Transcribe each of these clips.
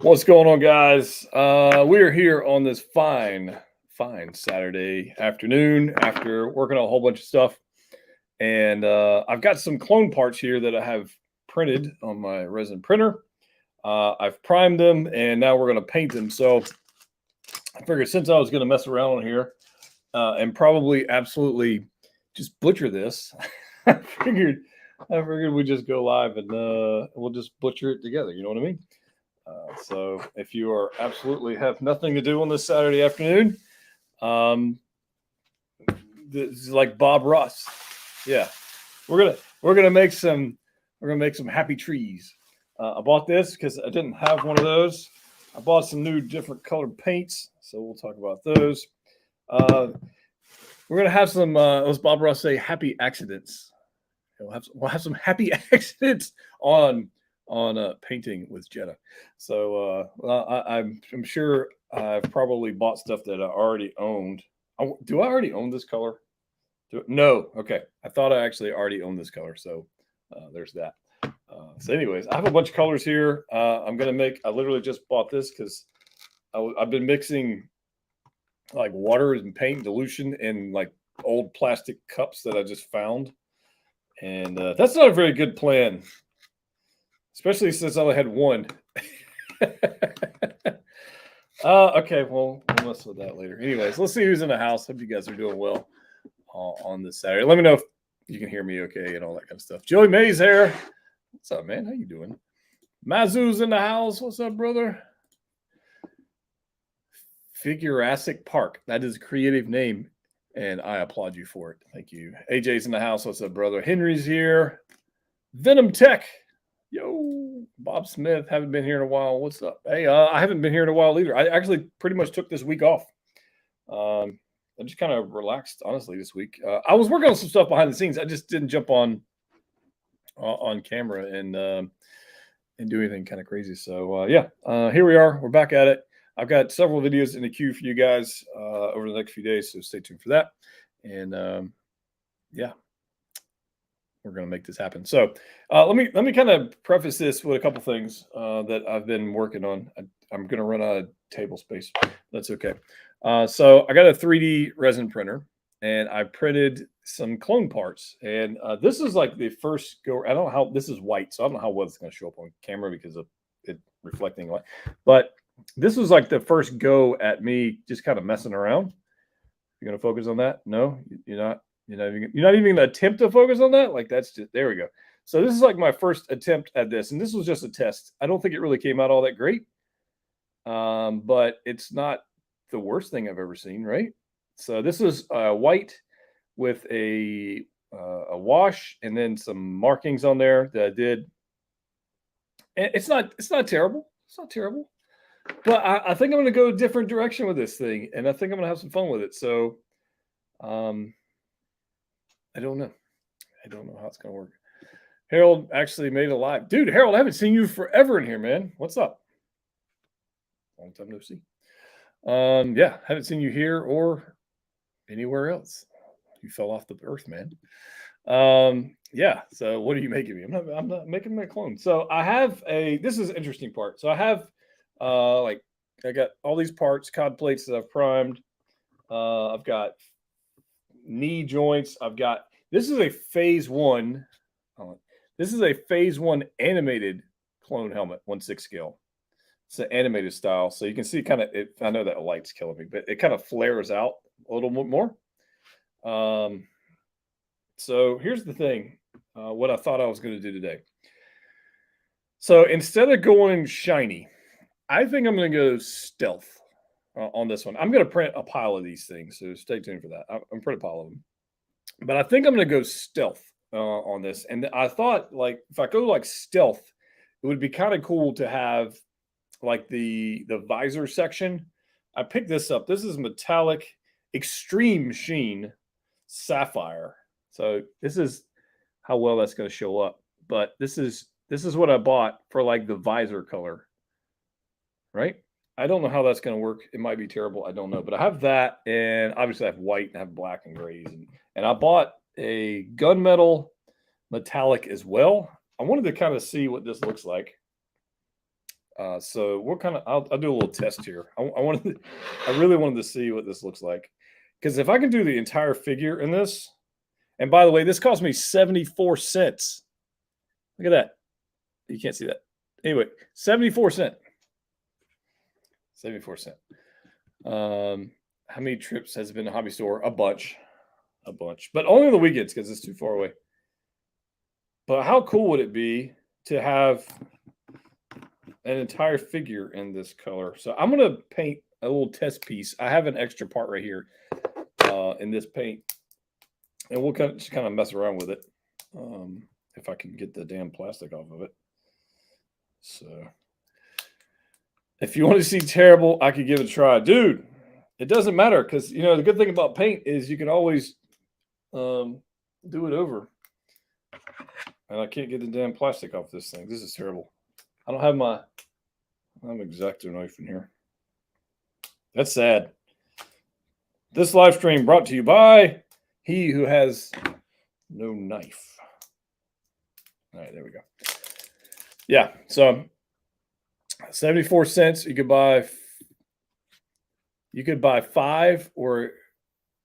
What's going on, guys? We are here on this fine Saturday afternoon after working on a whole bunch of stuff. And I've got some clone parts here that I have printed on my resin printer. I've primed them, and now we're going to paint them. So I figured since I was going to mess around on here and probably absolutely just butcher this, I figured we just go live and we'll just butcher it together. You know what I mean? So if you are absolutely have nothing to do on this Saturday afternoon, this is like Bob Ross. Yeah, we're gonna make some happy trees. I bought this because I didn't have one of those. I bought some new different colored paints, so we'll talk about those. We're gonna have some, as Bob Ross say, happy accidents. We'll have some happy accidents on painting with Jenna. So I'm sure I've probably bought stuff that I already owned. Do I already own this color? No. Okay. I thought I actually already owned this color. So there's that. So anyways, I have a bunch of colors here. I literally just bought this because I've been mixing like water and paint dilution in like old plastic cups that I just found. And that's not a very good plan. Especially since I only had one. Okay, well, we'll mess with that later. Anyways, let's see who's in the house. Hope you guys are doing well on this Saturday. Let me know if you can hear me okay and all that kind of stuff. Joey May's here. What's up, man? How you doing? Mazu's in the house. What's up, brother? Figurassic Park. That is a creative name, and I applaud you for it. Thank you. AJ's in the house. What's up, brother? Henry's here. Venom Tech. Yo, Bob Smith, haven't been here in a while. What's up? Hey, I haven't been here in a while either. I actually pretty much took this week off. I just kind of relaxed, honestly, this week. I was working on some stuff behind the scenes. I just didn't jump on camera and do anything kind of crazy. So here we are. We're back at it. I've got several videos in the queue for you guys over the next few days, so stay tuned for that. And we're going to make this happen. So let me kind of preface this with a couple things that I've been working on. I'm going to run out of table space. That's okay. So I got a 3D resin printer, and I printed some clone parts. And this is like the first go. I don't know how this is white, so I don't know how well it's going to show up on camera because of it reflecting light. But this was like the first go at me just kind of messing around. You're going to focus on that? No, you're not. You're not even going to attempt to focus on that. Like that's just, there we go. So this is like my first attempt at this. And this was just a test. I don't think it really came out all that great. But it's not the worst thing I've ever seen, right? So this is white with a wash and then some markings on there that I did. And it's not terrible. It's not terrible. But I think I'm going to go a different direction with this thing. And I think I'm going to have some fun with it. So I don't know. I don't know how it's going to work. Harold actually made it live. Dude, Harold, I haven't seen you forever in here, man. What's up? Long time no see. Haven't seen you here or anywhere else. You fell off the earth, man. So what are you making me? I'm not making my clone. So I have this is an interesting part. So I have I got all these parts, cod plates that I've primed. I've got knee joints. This is a phase 1. This is a phase 1 animated clone helmet, 1/6 scale. It's an animated style. So you can see kind of, I know that light's killing me, but it kind of flares out a little bit more. So here's the thing, what I thought I was going to do today. So instead of going shiny, I think I'm going to go stealth on this one. I'm going to print a pile of these things, so stay tuned for that. I'm print a pile of them. But I think I'm going to go stealth on this. And I thought, like, if I go like stealth, it would be kind of cool to have like the visor section. I picked this up. This is metallic extreme sheen sapphire. So this is how well that's going to show up. But this is what I bought for like the visor color, right? I don't know how that's going to work. It might be terrible. I don't know. But I have that, and obviously I have white and I have black and grays. And I bought a gunmetal metallic as well. I wanted to kind of see what this looks like. So what kind of? I'll do a little test here. I really wanted to see what this looks like, because if I can do the entire figure in this, and by the way, this cost me 74 cents. Look at that. You can't see that. Anyway, 74 cents. 74 cents. How many trips has it been to Hobby Store? A bunch, but only on the weekends because it's too far away. But how cool would it be to have an entire figure in this color? So I'm going to paint a little test piece. I have an extra part right here in this paint, and we'll just kind of mess around with it if I can get the damn plastic off of it. So if you want to see terrible, I could give it a try. Dude, it doesn't matter because, you know, the good thing about paint is you can always do it over. And I can't get the damn plastic off this thing. This is terrible. I don't have my X-Acto knife in here. That's sad. This live stream brought to you by he who has no knife. All right, there we go. Yeah, so 74 cents. You could buy 5 or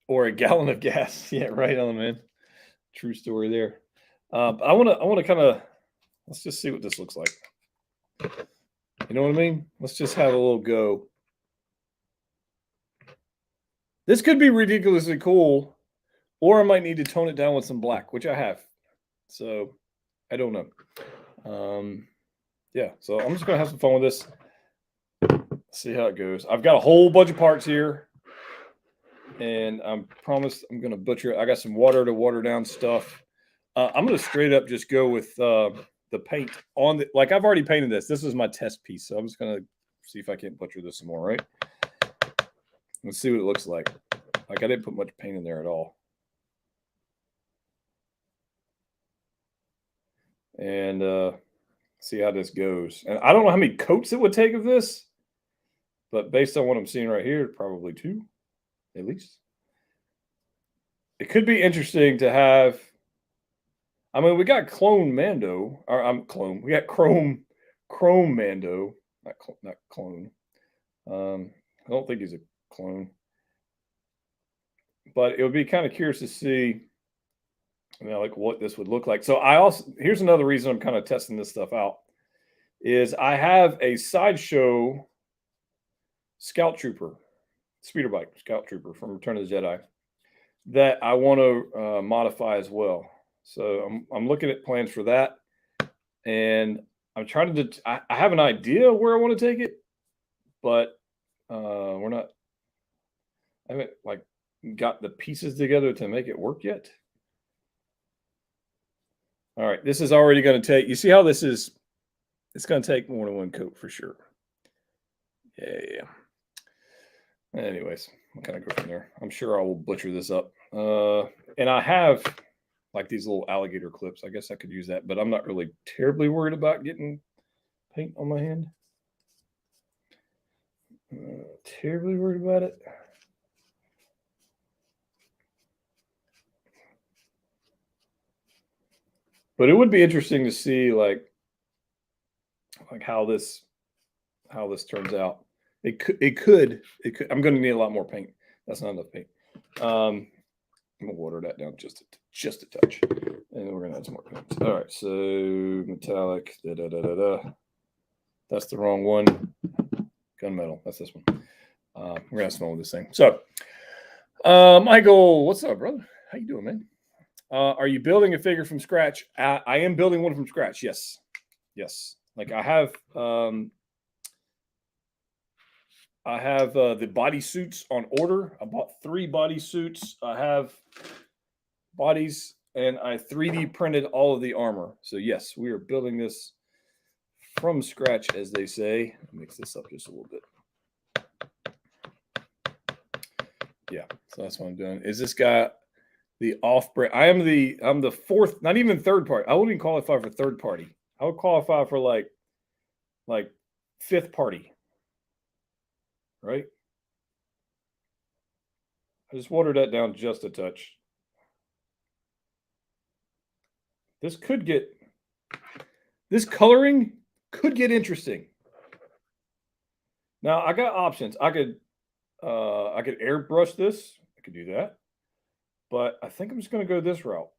a gallon of gas. Yeah, right on, man. True story there. I want to kind of, let's just see what this looks like. You know what I mean? Let's just have a little go. This could be ridiculously cool, or I might need to tone it down with some black, which I have. So I don't know. Yeah, so I'm just going to have some fun with this. See how it goes. I've got a whole bunch of parts here, and I promise I'm going to butcher it. I got some water to water down stuff. I'm going to straight up just go with the paint on the, like I've already painted this. This is my test piece, so I'm just going to see if I can't butcher this some more, right? Let's see what it looks like. Like I didn't put much paint in there at all. And see how this goes. And I don't know how many coats it would take of this, but based on what I'm seeing right here, probably 2 at least. It could be interesting to have. I mean, we got clone Mando, or we got chrome Mando, not clone. I don't think he's a clone, but it would be kind of curious to see, you know, like what this would look like. So here's another reason I'm kind of testing this stuff out is I have a Sideshow Scout Trooper, speeder bike Scout Trooper from Return of the Jedi that I want to modify as well. So I'm looking at plans for that, and I'm trying to. I have an idea where I want to take it, but we're not. I haven't like got the pieces together to make it work yet. All right, this is already going to take. You see how this is? It's going to take more than one coat for sure. Yeah. Anyways, I'll kind of go from there. I'm sure I will butcher this up. And I have like these little alligator clips. I guess I could use that, but I'm not really terribly worried about getting paint on my hand. Terribly worried about it. But it would be interesting to see like how this turns out. It could. I'm going to need a lot more paint. That's not enough paint. I'm gonna water that down just a touch, and then we're gonna add some more paint. All right, so metallic. That's the wrong one. Gunmetal. That's this one. We're gonna have some fun with this thing. So, Michael, what's up, brother? How you doing, man? Are you building a figure from scratch? I am building one from scratch. Yes. Like I have the bodysuits on order. I bought 3 bodysuits. I have bodies, and I 3D printed all of the armor. So yes, we are building this from scratch, as they say. Mix this up just a little bit. Yeah, so that's what I'm doing. Is this guy the off-brand? I'm the fourth, not even third party. I wouldn't even qualify for third party. I would qualify for like fifth party. Right? I just watered that down just a touch. This coloring could get interesting. Now I got options. I could airbrush this. I could do that. But I think I'm just gonna go this route.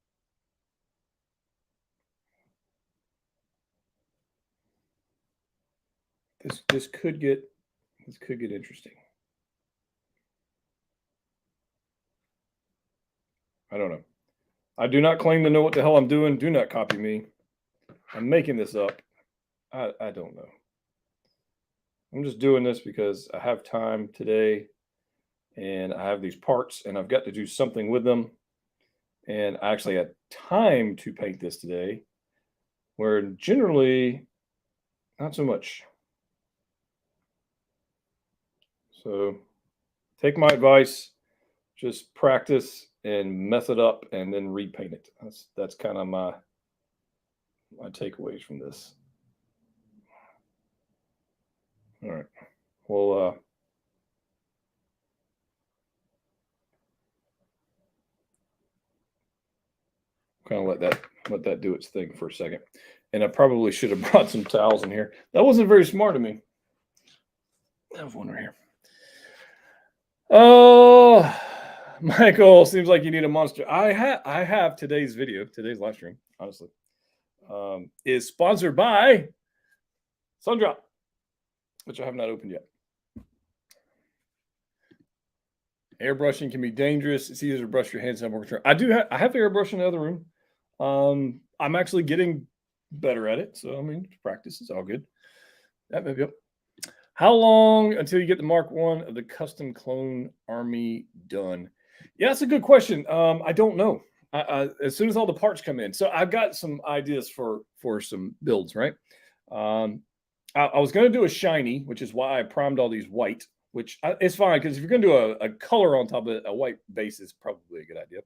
This could get interesting. I don't know. I do not claim to know what the hell I'm doing. Do not copy me. I'm making this up. I don't know. I'm just doing this because I have time today and I have these parts and I've got to do something with them. And I actually had time to paint this today, where generally not so much. So take my advice, just practice and mess it up and then repaint it. That's kind of my takeaways from this. All right. Well, kind of let that do its thing for a second. And I probably should have brought some towels in here. That wasn't very smart of me. I have one right here. Oh, Michael, seems like you need a monster. I have today's live stream, honestly, is sponsored by Sundrop, which I have not opened yet. Airbrushing can be dangerous. It's easier to brush your hands. I have airbrush in the other room. I'm actually getting better at it. So, I mean, practice is all good. That may be up. How long until you get the Mark 1 of the custom clone army done? Yeah, that's a good question. I don't know. As soon as all the parts come in. So I've got some ideas for some builds, right? I was going to do a shiny, which is why I primed all these white, which is fine because if you're going to do a color on top of a white base, is probably a good idea.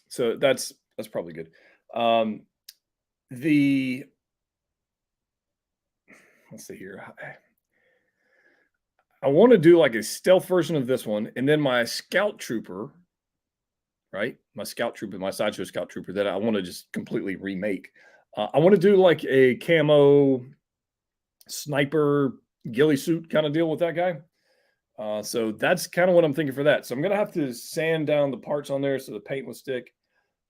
So that's probably good. Let's see here. I want to do like a stealth version of this one, and then my scout trooper, right? My sideshow scout trooper that I want to just completely remake. I want to do like a camo sniper ghillie suit kind of deal with that guy. So that's kind of what I'm thinking for that. So I'm gonna have to sand down the parts on there so the paint will stick.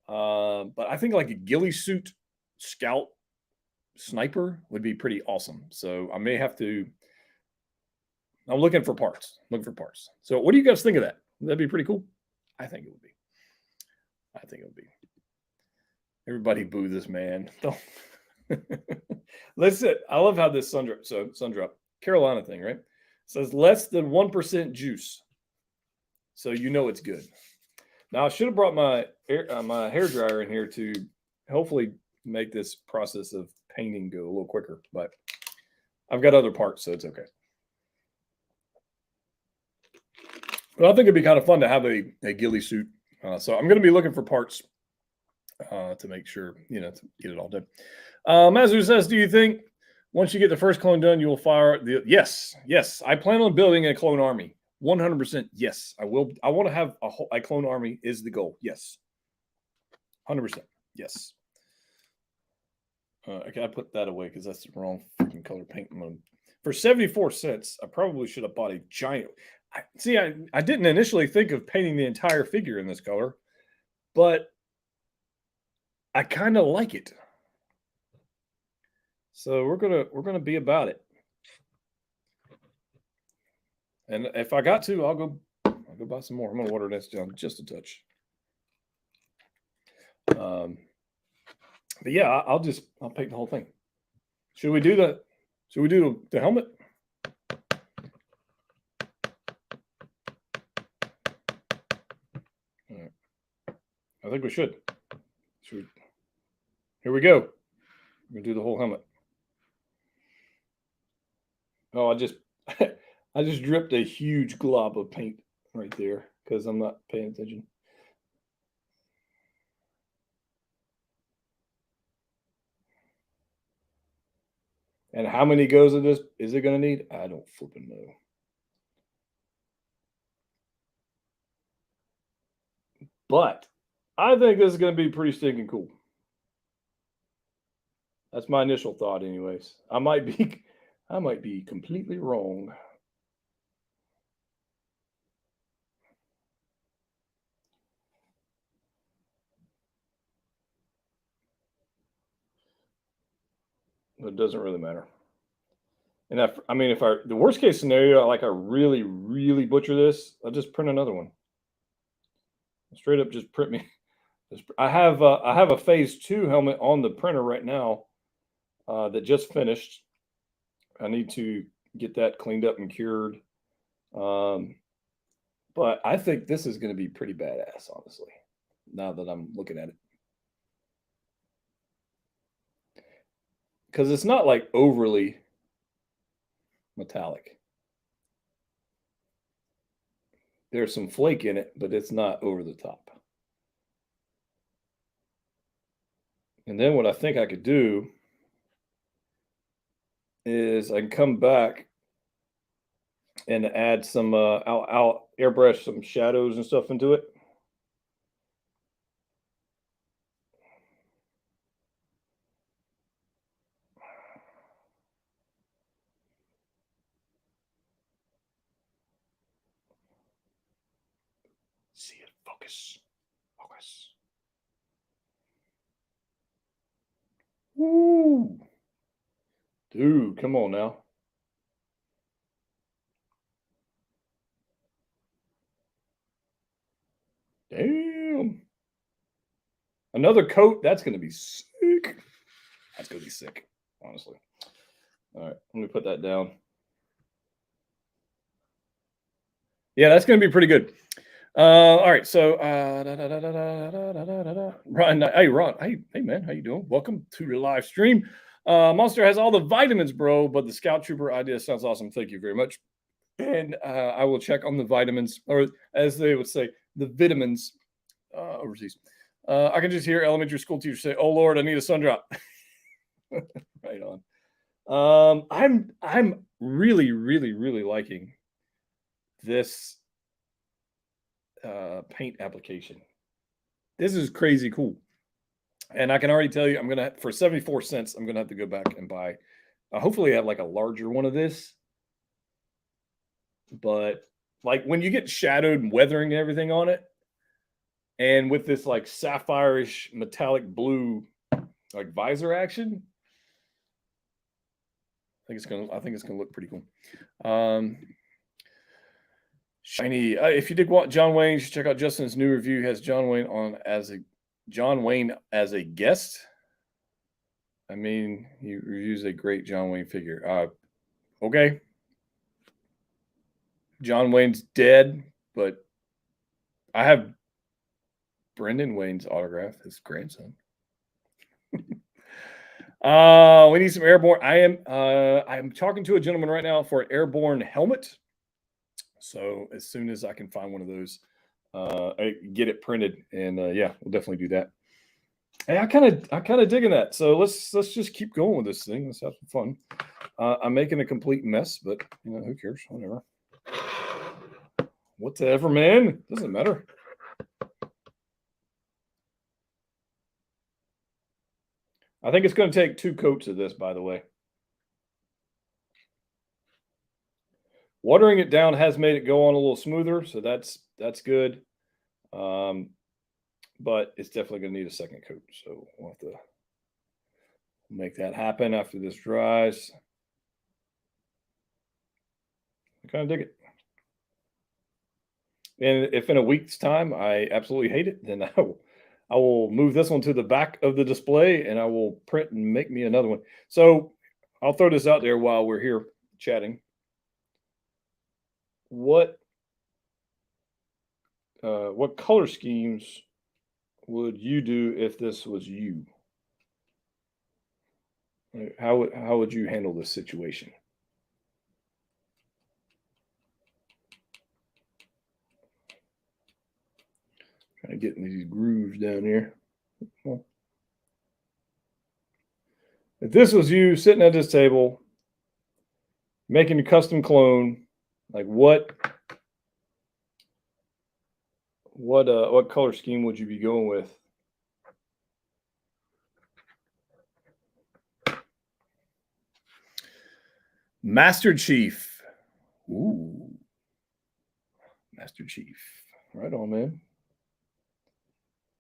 But I think like a ghillie suit scout sniper would be pretty awesome. So I may have to. I'm looking for parts. So what do you guys think of that? That'd be pretty cool. I think it would be. Everybody boo this man. Listen, I love how this Sundrop Carolina thing, right? Says less than 1% juice. So you know it's good. Now I should have brought my hair dryer in here to hopefully make this process of painting go a little quicker, but I've got other parts, so it's okay. But I think it'd be kind of fun to have a ghillie suit. So I'm going to be looking for parts to make sure, to get it all done. Mazu says, do you think once you get the first clone done, you will fire the... Yes. I plan on building a clone army. 100% yes, I will. I want to have a clone army is the goal. Yes. 100%. Yes. I gotta put that away because that's the wrong freaking color paint mode. For 74 cents, I probably should have bought a giant... I didn't initially think of painting the entire figure in this color, but I kind of like it. So we're gonna be about it. And if I got to, I'll go buy some more. I'm gonna water this down just a touch. But yeah, I'll paint the whole thing. Should we do that? Should we do the helmet? All right. I think we should. Here we go. We're gonna do the whole helmet. Oh, I just dripped a huge glob of paint right there because I'm not paying attention. And how many goes of this is it going to need? I don't flipping know. But I think this is going to be pretty stinking cool. That's my initial thought, anyways. I might be I might be completely wrong. But it doesn't really matter. And I mean, if the worst case scenario, like I really, really butcher this, I'll just print another one. Straight up, just print me. I have a phase 2 helmet on the printer right now that just finished. I need to get that cleaned up and cured. But I think this is going to be pretty badass, honestly, now that I'm looking at it. Because it's not like overly metallic. There's some flake in it, but it's not over the top. And then what I think I could do is I can come back and add some, I'll airbrush some shadows and stuff into it. See it, focus, focus. Woo! Dude, come on now. Damn. Another coat, that's going to be sick. That's going to be sick, honestly. All right, let me put that down. Yeah, that's going to be pretty good. All right, so Ron, hey Ron, hey man, how you doing? Welcome to the live stream. Monster has all the vitamins, bro, but the Scout Trooper idea sounds awesome. Thank you very much. And I will check on the vitamins, or as they would say, the vitamins overseas. I can just hear elementary school teachers say, "Oh Lord, I need a sun drop." Right on. I'm really, really, really liking this paint application. This is crazy cool. And I can already tell you, I'm gonna for 74 cents, I'm gonna have to go back and buy. Hopefully, I have like a larger one of this. But like when you get shadowed and weathering and everything on it, and with this like sapphire-ish metallic blue like visor action, I think it's gonna look pretty cool. Shiny. If you did want John Wayne, you should check out Justin's new review. He has John Wayne as a guest. I mean, he reviews a great John Wayne figure. Okay. John Wayne's dead, but I have Brendan Wayne's autograph, his grandson. We need some airborne. I'm talking to a gentleman right now for an airborne helmet. So as soon as I can find one of those, I get it printed, and yeah, we'll definitely do that. Hey, I kind of digging that. So let's just keep going with this thing. Let's have some fun. I'm making a complete mess, but who cares? Whatever. Whatever, man. Doesn't matter. I think it's going to take 2 coats of this, by the way. Watering it down has made it go on a little smoother, so that's good. But it's definitely going to need a second coat, so we'll have to make that happen after this dries. I kind of dig it. And if in a week's time I absolutely hate it, then I will move this one to the back of the display and I will print and make me another one. So I'll throw this out there while we're here chatting. What color schemes would you do if this was you? How would you handle this situation? Trying to get in these grooves down here. If this was you sitting at this table, making a custom clone, like what color scheme would you be going with? Master Chief. Ooh, Master Chief. Right on, man.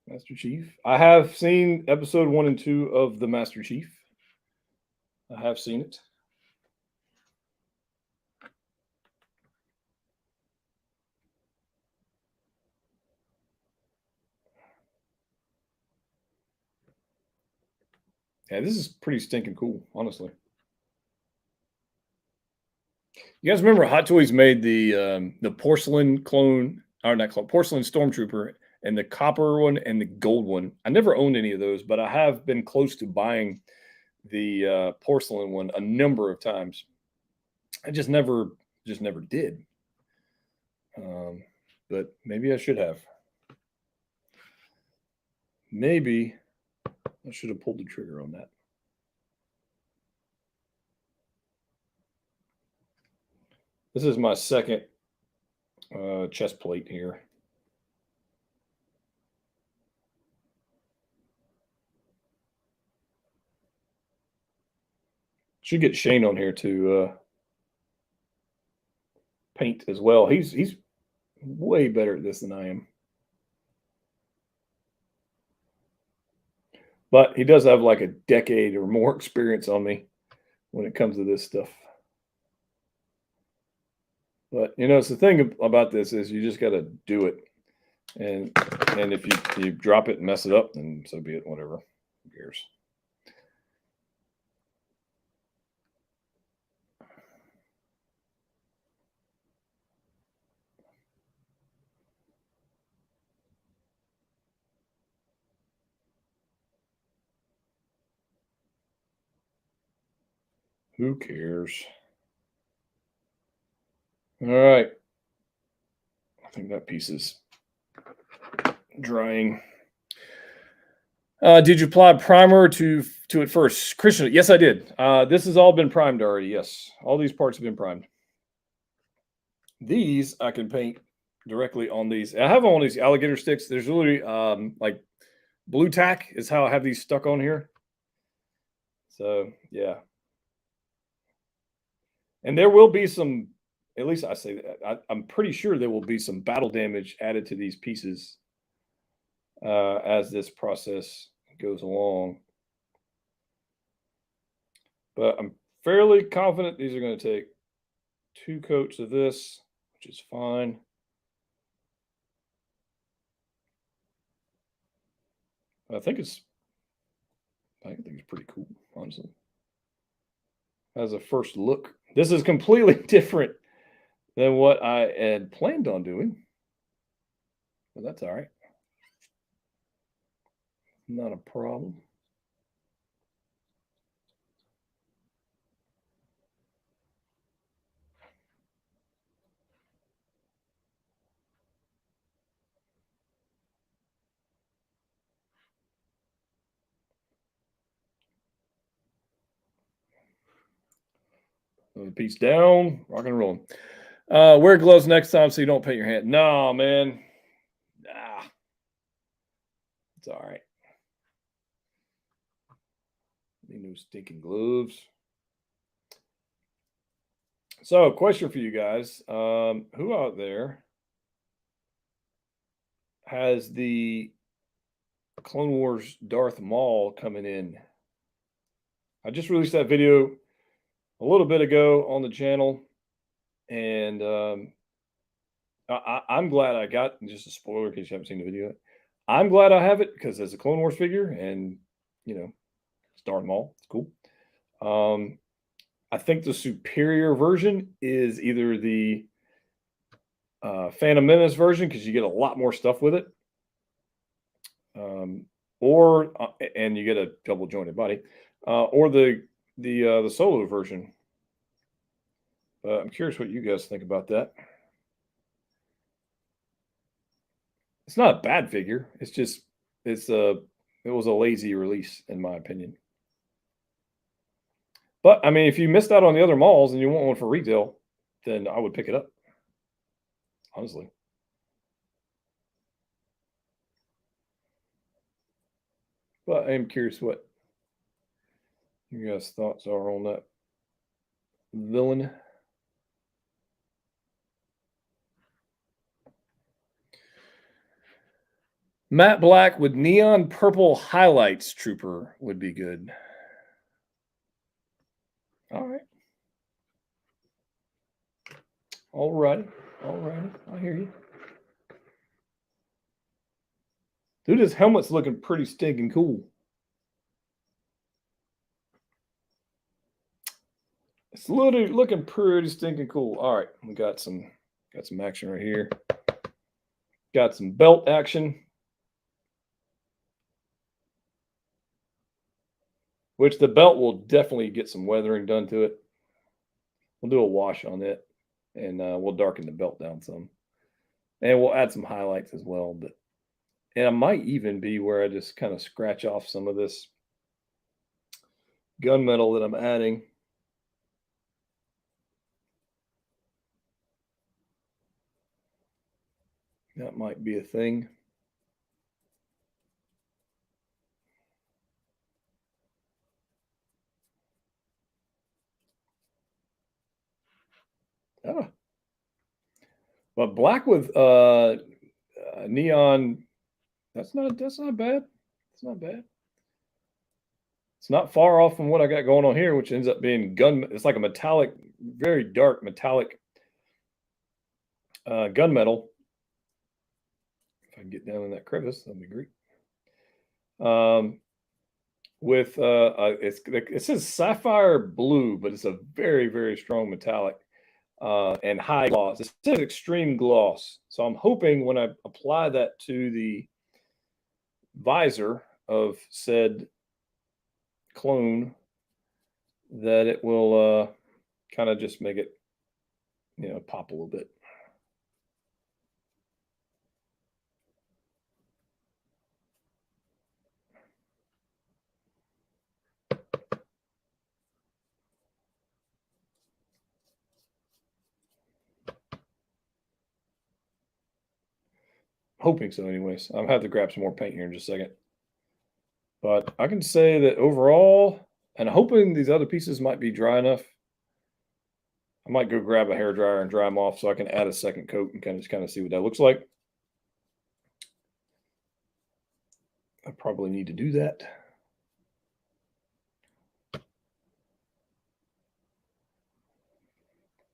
Master Chief. I have seen episode 1 and 2 of the Master Chief. I have seen it. Yeah, this is pretty stinking cool, honestly. You guys remember Hot Toys made the porcelain clone, or not clone, porcelain stormtrooper, and the copper one and the gold one. I never owned any of those, but I have been close to buying the porcelain one a number of times. I just never did. But maybe I should have. Maybe I should have pulled the trigger on that. This is my second chest plate here. Should get Shane on here to paint as well. He's way better at this than I am. But he does have like a decade or more experience on me when it comes to this stuff. But it's the thing about this is you just got to do it, and if you drop it and mess it up, then so be it. Whatever, who cares? Who cares? All right, I think that piece is drying. Did you apply primer to it first, Christian? Yes, I did. This has all been primed already. Yes, all these parts have been primed. These I can paint directly on these. I have on these alligator sticks. There's literally like blue tack is how I have these stuck on here. So yeah, and there will be some. At least I say that. I'm pretty sure there will be some battle damage added to these pieces as this process goes along. But I'm fairly confident these are going to take 2 coats of this, which is fine. I think it's pretty cool, honestly. As a first look, this is completely different than what I had planned on doing, but that's all right. Not a problem. Another piece down, rock and roll. Wear gloves next time so you don't paint your hand. No, man. Nah. It's all right. Need no stinking gloves. So, question for you guys. Who out there has the Clone Wars Darth Maul coming in? I just released that video a little bit ago on the channel, and I'm glad I got, just a spoiler in case you haven't seen the video yet. I'm glad I have it because as a Clone Wars figure, and it's Darth Maul. It's cool. I think the superior version is either the Phantom Menace version because you get a lot more stuff with it, and you get a double jointed body, or the Solo version. I'm curious what you guys think about that. It's not a bad figure. It's just it was a lazy release in my opinion. But I mean, if you missed out on the other malls and you want one for retail, then I would pick it up. Honestly. But I am curious what you guys' thoughts are on that villain. Matte black with neon purple highlights trooper would be good. All right. All righty. All righty. I hear you. Dude, his helmet's looking pretty stinking cool. It's literally looking pretty stinking cool. All right, we got some action right here. Got some belt action, which the belt will definitely get some weathering done to it. We'll do a wash on it, and we'll darken the belt down some, and we'll add some highlights as well. But and it might even be where I just kind of scratch off some of this gunmetal that I'm adding. That might be a thing. Oh. But black with neon, that's not bad. It's not bad. It's not far off from what I got going on here, which ends up being gun. It's like a metallic, very dark metallic gunmetal. If I can get down in that crevice, that'd be great. With it says sapphire blue, but it's a very, very strong metallic and high gloss. It says extreme gloss. So I'm hoping when I apply that to the visor of said clone that it will kind of just make it, pop a little bit. Hoping so anyways. I'll have to grab some more paint here in just a second. But I can say that overall, and hoping these other pieces might be dry enough, I might go grab a hair dryer and dry them off so I can add a second coat and kind of see what that looks like. I probably need to do that.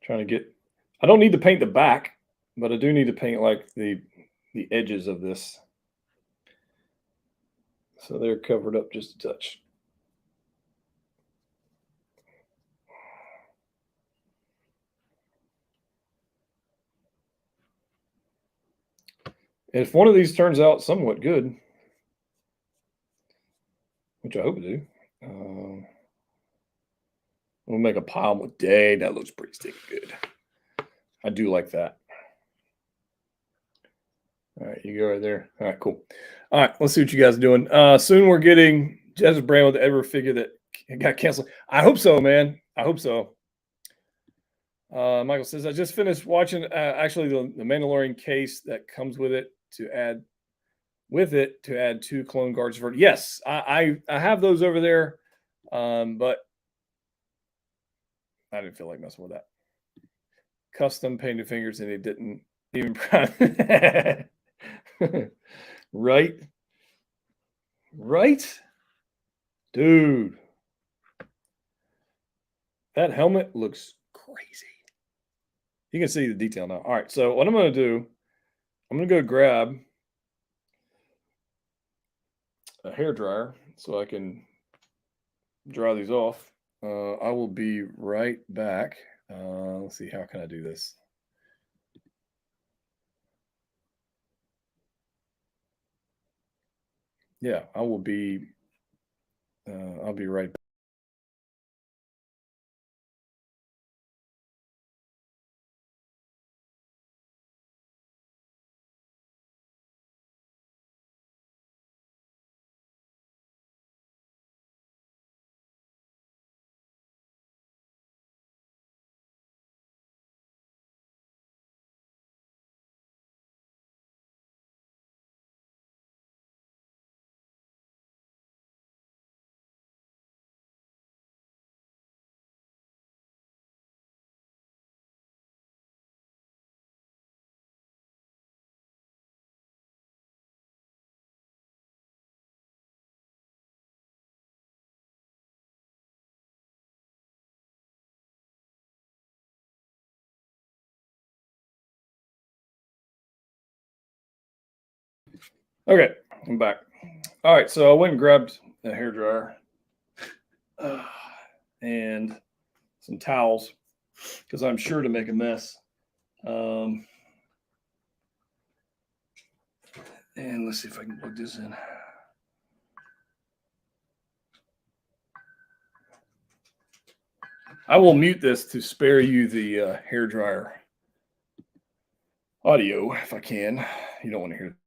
Trying to get, I don't need to paint the back, but I do need to paint like the edges of this. So they're covered up just a touch. And if one of these turns out somewhat good, which I hope it do, we'll make a pile with day. That looks pretty stinking good. I do like that. All right, you go right there. All right, cool. All right, let's see what you guys are doing. Soon we're getting Jez's Brand with the Ever figure that got canceled. I hope so, man. I hope so. Michael says, I just finished watching actually the Mandalorian case that comes with it to add two clone guards for it. Yes, I have those over there, but I didn't feel like messing with that. Custom painted fingers, and it didn't even right, dude. That helmet looks crazy. You can see the detail now. All right, so what I'm going to do, I'm going to go grab a hair dryer so I can dry these off. I will be right back. Let's see, how can I do this? Yeah, I will be. I'll be right back. Okay, I'm back. All right, so I went and grabbed a hairdryer and some towels because I'm sure to make a mess. And let's see if I can plug this in. I will mute this to spare you the hairdryer audio if I can. You don't want to hear.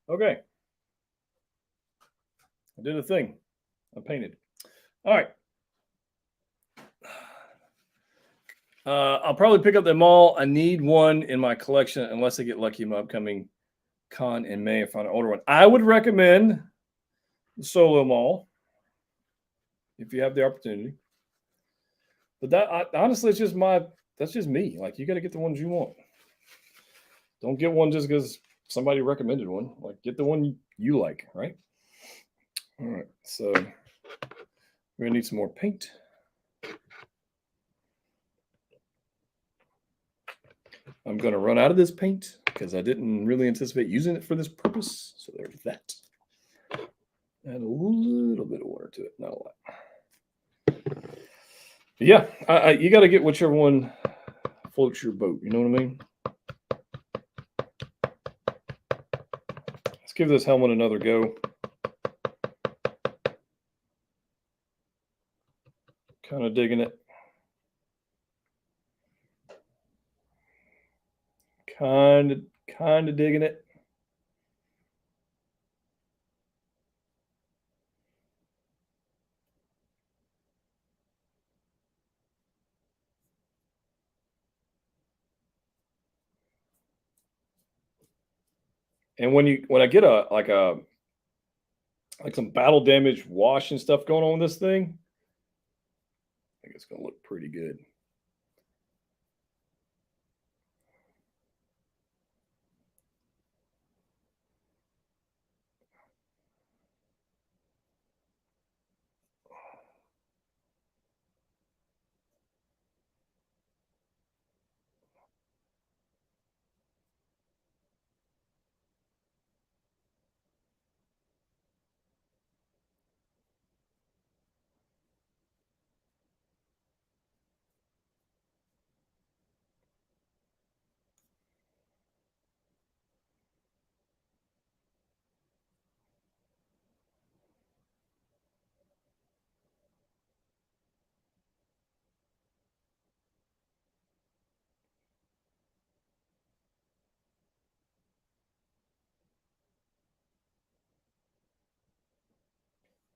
Okay, I did a thing. I painted. All right. I'll probably pick up the mall. I need one in my collection unless I get lucky in my upcoming con in May and find an older one. I would recommend the Solo Mall if you have the opportunity. But honestly, it's just that's just me. Like, you got to get the ones you want. Don't get one just because somebody recommended one. Like, get the one you like, right? All right, so we're gonna need some more paint. I'm gonna run out of this paint because I didn't really anticipate using it for this purpose. So there's that. Add a little bit of water to it, not a lot. But yeah, you got to get whichever one floats your boat. You know what I mean? Let's give this helmet another go. Kind of digging it. Kind of digging it. And when I get like some battle damage wash and stuff going on with this thing, I think it's gonna look pretty good.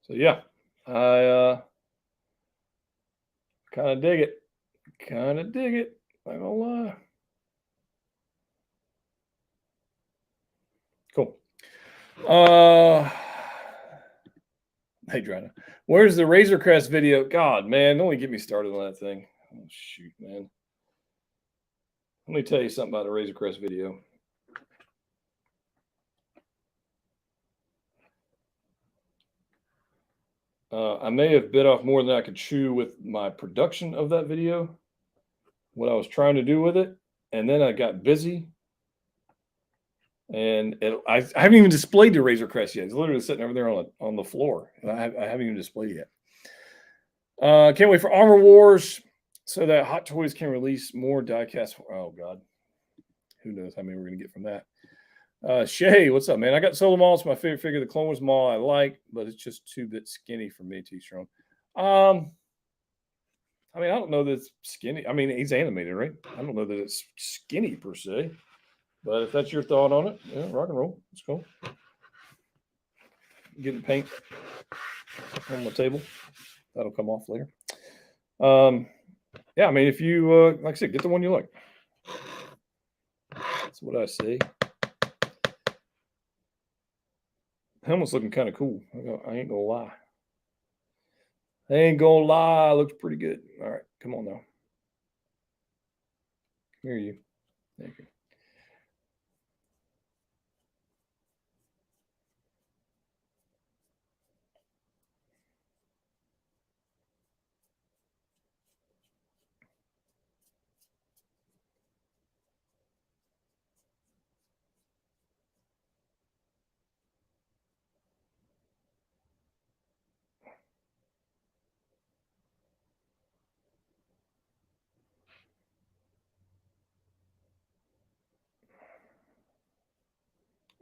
So yeah, I kind of dig it. Kind of dig it. Not gonna lie. Cool. Hey, Drana, where's the Razor Crest video? God, man, don't even get me started on that thing. Oh, shoot, man. Let me tell you something about the Razor Crest video. I may have bit off more than I could chew with my production of that video, what I was trying to do with it, and then I got busy. And I haven't even displayed the Razor Crest yet. It's literally sitting over there on the floor. And I haven't even displayed it yet. Can't wait for Armor Wars so that Hot Toys can release more diecast. Oh God, who knows how many we're gonna get from that. Shay, what's up, man? I got Solo Maul. It's my favorite figure. The Clone Wars Maul I like, but it's just too bit skinny for me, T-Strong. I mean, I don't know that it's skinny. I mean, he's animated, right? I don't know that it's skinny per se. But if that's your thought on it, yeah, rock and roll. Let's go. Getting paint on the table. That'll come off later. Yeah, I mean, if you like I said, get the one you like. That's what I say. Helmet's looking kind of cool. I ain't gonna lie. I ain't gonna lie. Looks pretty good. All right, come on now. Here you. Thank you.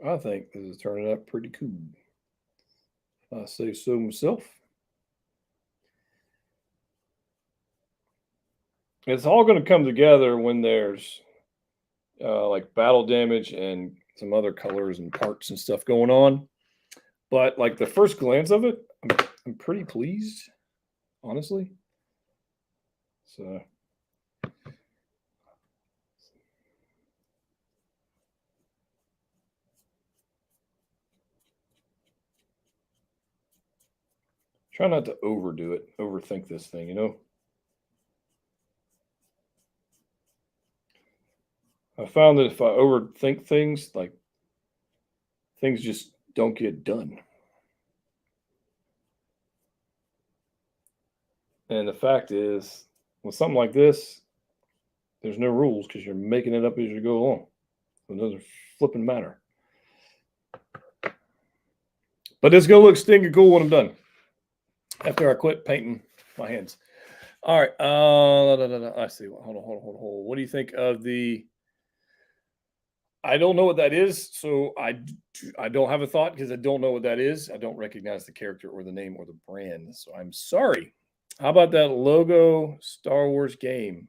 I think this is turning out pretty cool. I say so myself. It's all going to come together when there's like battle damage and some other colors and parts and stuff going on. But like the first glance of it, I'm pretty pleased, honestly. So try not to overdo it, overthink this thing, you know? I found that if I overthink things, like things just don't get done. And the fact is, with something like this, there's no rules because you're making it up as you go along. So it doesn't flipping matter. But it's gonna look stinking cool when I'm done. After I quit painting my hands. All right. I see. Hold on. What do you think of the? I don't know what that is, so I don't have a thought because I don't know what that is. I don't recognize the character or the name or the brand, so I'm sorry. How about that logo Star Wars game?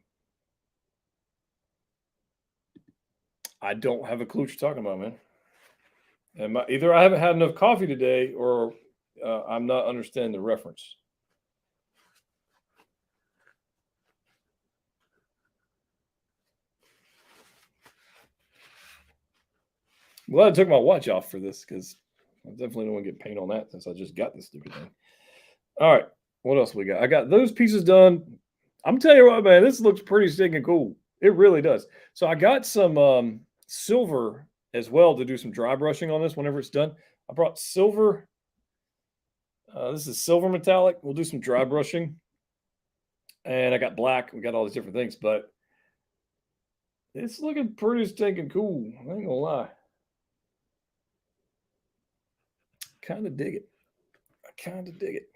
I don't have a clue what you're talking about, man. Either I haven't had enough coffee today, or I'm not understanding the reference. Well, I took my watch off for this because I definitely don't want to get paint on that since I just got this stupid thing. All right, what else we got? I got those pieces done. I'm telling you what, man, this looks pretty stinking cool. It really does. So I got some silver as well to do some dry brushing on this whenever it's done. I brought silver. This is silver metallic. We'll do some dry brushing. And I got black. We got all these different things, but it's looking pretty stinking cool. I ain't gonna lie. Kind of dig it. I kind of dig it.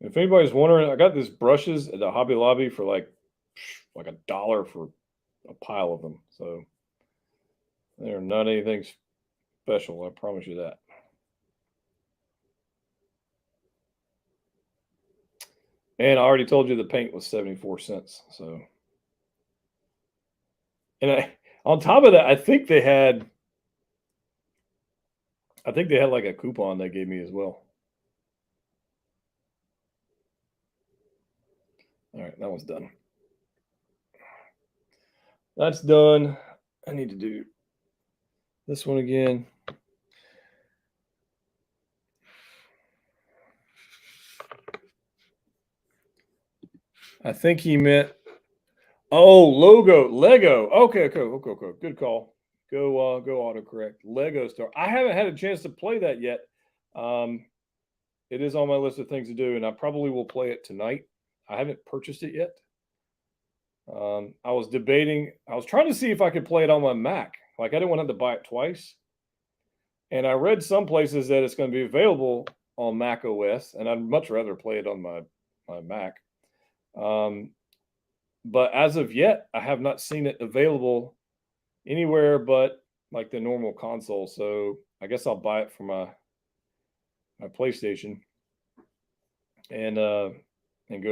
If anybody's wondering, I got these brushes at the Hobby Lobby for like $1 for a pile of them. So they're not anything special. I promise you that. And I already told you the paint was 74 cents. So, and on top of that, I think they had like a coupon they gave me as well. All right, that one's done. That's done. I need to do this one again. I think he meant Lego. Okay. Good call. Go autocorrect. Lego Star. I haven't had a chance to play that yet. It is on my list of things to do, and I probably will play it tonight. I haven't purchased it yet. I was debating. I was trying to see if I could play it on my Mac. Like I didn't want to have to buy it twice. And I read some places that it's going to be available on Mac OS, and I'd much rather play it on my Mac. Um, but as of yet, I have not seen it available anywhere but like the normal console. So I guess I'll buy it for my PlayStation and go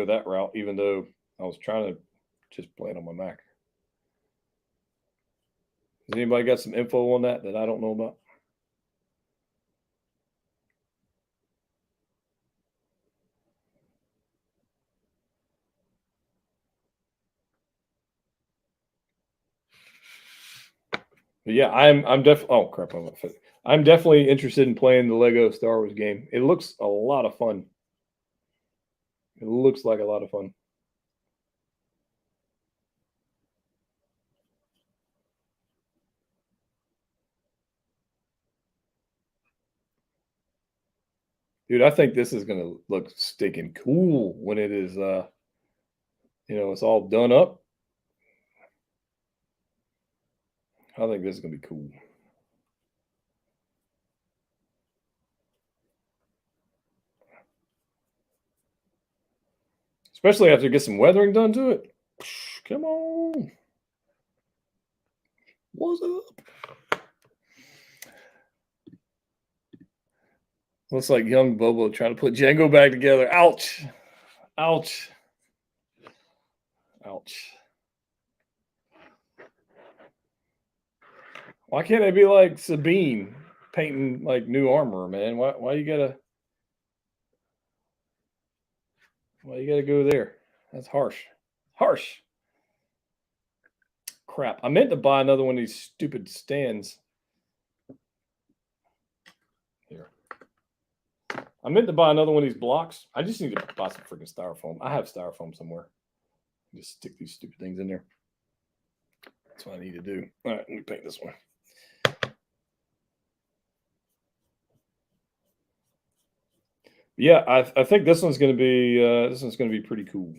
that route. Even though I was trying to just play it on my Mac. Has anybody got some info on that I don't know about? But yeah, I'm definitely. Oh crap! I'm definitely interested in playing the Lego Star Wars game. It looks a lot of fun. It looks like a lot of fun. Dude, I think this is gonna look stinking cool when it is it's all done up. I think this is gonna be cool. Especially after you get some weathering done to it. Come on. What's up? Looks like young Bobo trying to put Django back together. Ouch. Ouch. Ouch. Why can't I be like Sabine painting like new armor, man? Why you gotta go there? That's harsh. Harsh. Crap. I meant to buy another one of these stupid stands. Here. I meant to buy another one of these blocks. I just need to buy some freaking styrofoam. I have styrofoam somewhere. Just stick these stupid things in there. That's what I need to do. All right, let me paint this one. Yeah, I think this one's going to be pretty cool.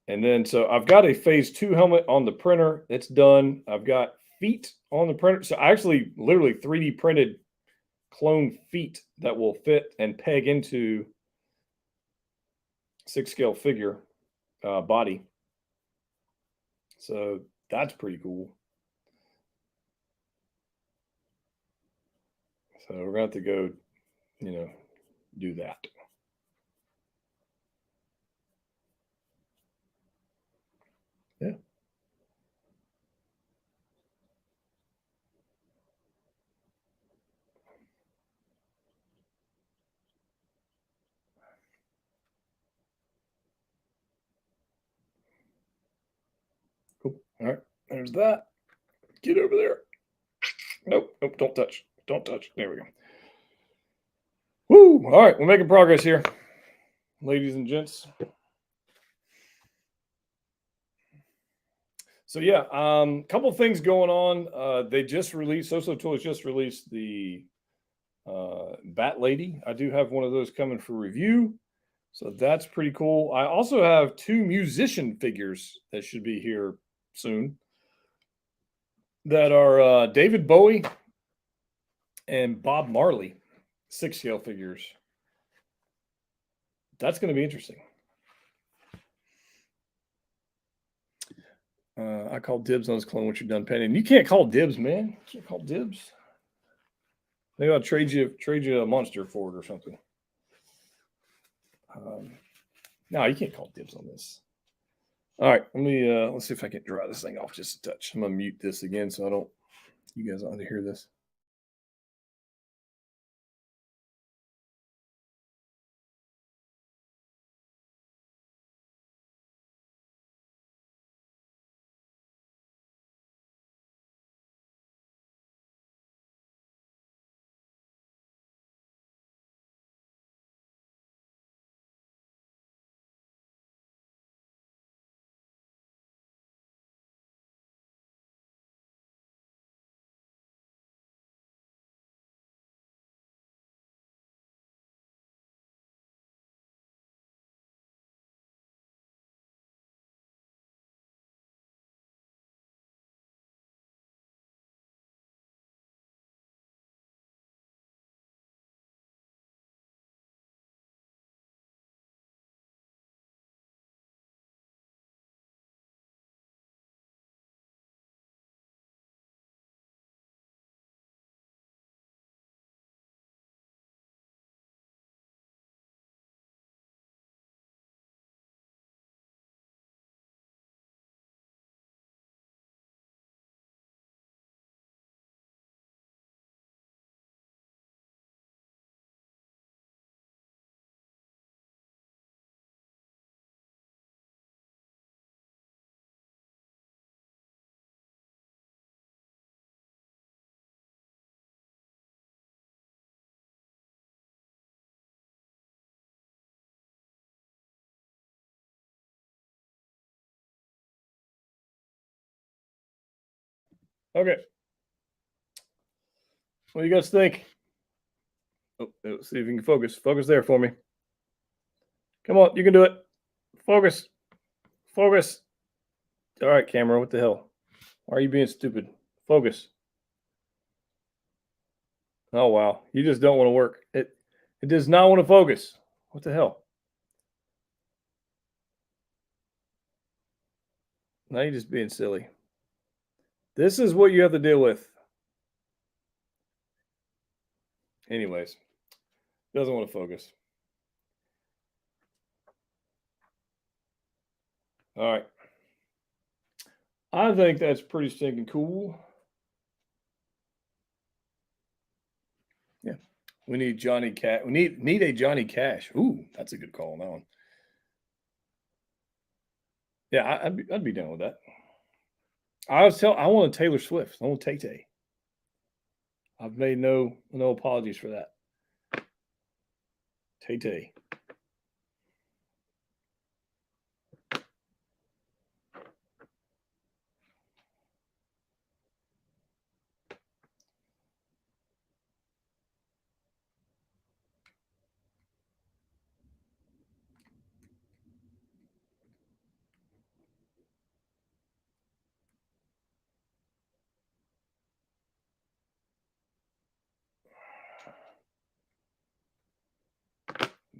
And then so I've got a phase 2 helmet on the printer. It's done. I've got feet on the printer. So I actually literally 3D printed clone feet that will fit and peg into 6 scale figure body. So that's pretty cool. So we're going to have to go, do that. Yeah. Cool. All right. There's that. Get over there. Nope. Nope. Don't touch. Don't touch. There we go. Woo. All right. We're making progress here, ladies and gents. So yeah, couple things going on. They just released Social Toys just released the Bat Lady. I do have one of those coming for review, so that's pretty cool. I also have 2 musician figures that should be here soon. That are David Bowie and Bob Marley, 6 scale figures. That's going to be interesting. I call dibs on this clone once you're done painting. You can't call dibs, man. You can't call dibs. Maybe I'll trade you a monster for it or something. No, you can't call dibs on this. All right, let's see if I can dry this thing off just a touch. I'm gonna mute this again so you guys don't have to hear this. Okay. What do you guys think? Oh, let's see if you can focus. Focus there for me. Come on, you can do it. Focus. Focus. All right, camera. What the hell? Why are you being stupid? Focus. Oh wow, you just don't want to work. It does not want to focus. What the hell? Now you're just being silly. This is what you have to deal with. Anyways, doesn't want to focus. All right. I think that's pretty stinking cool. Yeah. We need Johnny Cash. We need a Johnny Cash. Ooh, that's a good call on that one. Yeah, I'd be down with that. I want a Taylor Swift. I want Tay Tay. I've made no apologies for that. Tay Tay.